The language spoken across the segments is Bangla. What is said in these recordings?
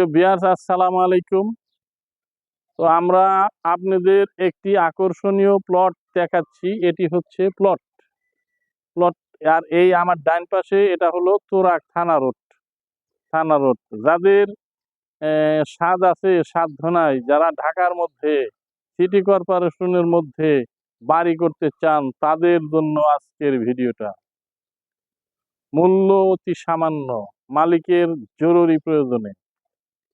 প্রিয় ভিউয়ার্স, আসসালামু আলাইকুম। তো আমরা আপনাদের একটি আকর্ষণীয় প্লট দেখাচ্ছি। এটি হচ্ছে প্লট প্লট আর এই আমার ডান পাশে এটা হলো তুরাগ থানা রোড। যাদের স্বাদ আছে সাধ্য নাই, যারা ঢাকার মধ্যে সিটি কর্পোরেশনের মধ্যে বাড়ি করতে চান, তাদের জন্য আজকের ভিডিওটা। মূল্য অতি সামান্য, মালিকের জরুরি প্রয়োজনে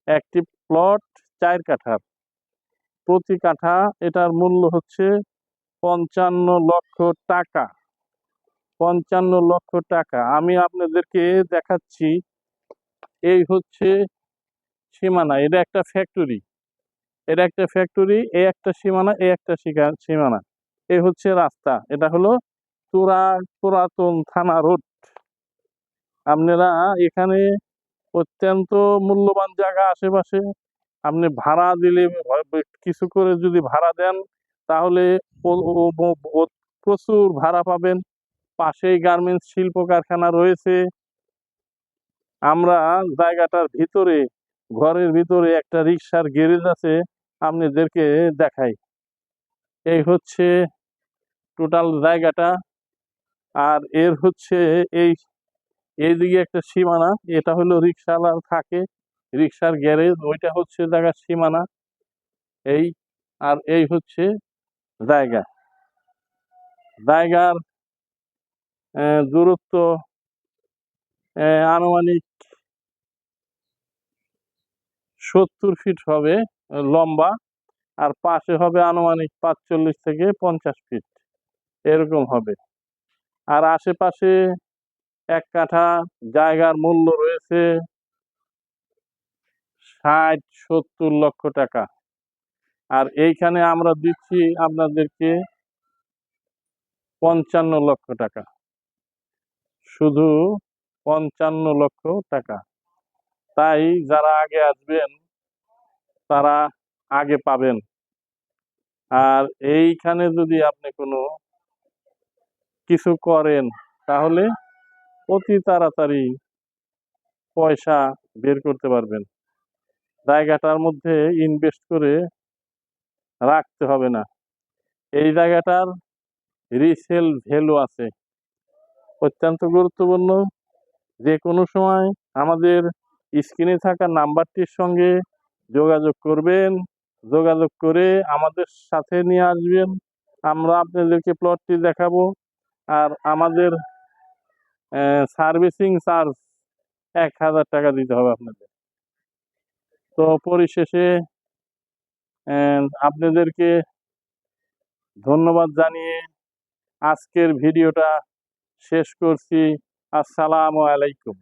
একটি প্লট 4 কাঠার, প্রতি কাঠা এটার মূল্য হচ্ছে 55 লক্ষ টাকা। 55 লক্ষ টাকা। আমি আপনাদেরকে দেখাচ্ছি। এই হচ্ছে সীমানা, এটা একটা ফ্যাক্টরি, এই একটা সীমানা, এই একটা সীমানা, এই হচ্ছে রাস্তা। এটা হলো পুরাতন থানা রোড। আপনারা এখানে অত্যন্ত মূল্যবান জায়গা আশেপাশে। আপনি ভাড়া দিলে, কিছু করে যদি ভাড়া দেন, তাহলে প্রচুর ভাড়া পাবেন। পাশেই গার্মেন্টস শিল্প কারখানা রয়েছে। আমরা জায়গাটার ভিতরে, ঘরের ভিতরে একটা রিক্সার গ্যারেজ আছে, আপনাদেরকে দেখাই। এই হচ্ছে টোটাল জায়গাটা। আর এর হচ্ছে এইদিকে একটা সীমানা, এটা হলো রিক্সাওয়ালা থাকে, রিক্সার গ্যারেজ, ওইটা হচ্ছে জায়গার সীমানা। এই আর এই হচ্ছে জায়গার দূরত্ব আনুমানিক 70 ফিট হবে লম্বা, আর পাশে হবে আনুমানিক 45 থেকে 50 ফিট, এরকম হবে। আর আশেপাশে 1 কাঠা জায়গার মূল্য রয়েছে 60-70 লক্ষ টাকা। আর এইখানে আমরা দিচ্ছি আপনাদেরকে 55 লক্ষ টাকা, শুধু 55 লক্ষ টাকা। তাই যারা আগে আসবেন তারা আগে পাবেন। আর এইখানে যদি আপনি কোনো কিছু করেন, তাহলে অতি তাড়াতাড়ি পয়সা বের করতে পারবেন। জায়গাটার মধ্যে ইনভেস্ট করে রাখতে হবে না। এই জায়গাটার রিসেল ভ্যালু আছে, অত্যন্ত গুরুত্বপূর্ণ। যে কোনো সময় আমাদের স্ক্রিনে থাকা নাম্বারটির সঙ্গে যোগাযোগ করবেন, যোগাযোগ করে আমাদের সাথে নিয়ে আসবেন। আমরা আপনাদেরকে প্লটটি দেখাবো। আর আমাদের সার্ভিসিং চার্জ 1000 টাকা দিতে হবে আপনাদের। তো পরিশেষে আপনাদেরকে ধন্যবাদ জানিয়ে আজকের ভিডিওটা শেষ করছি। আসসালামু আলাইকুম।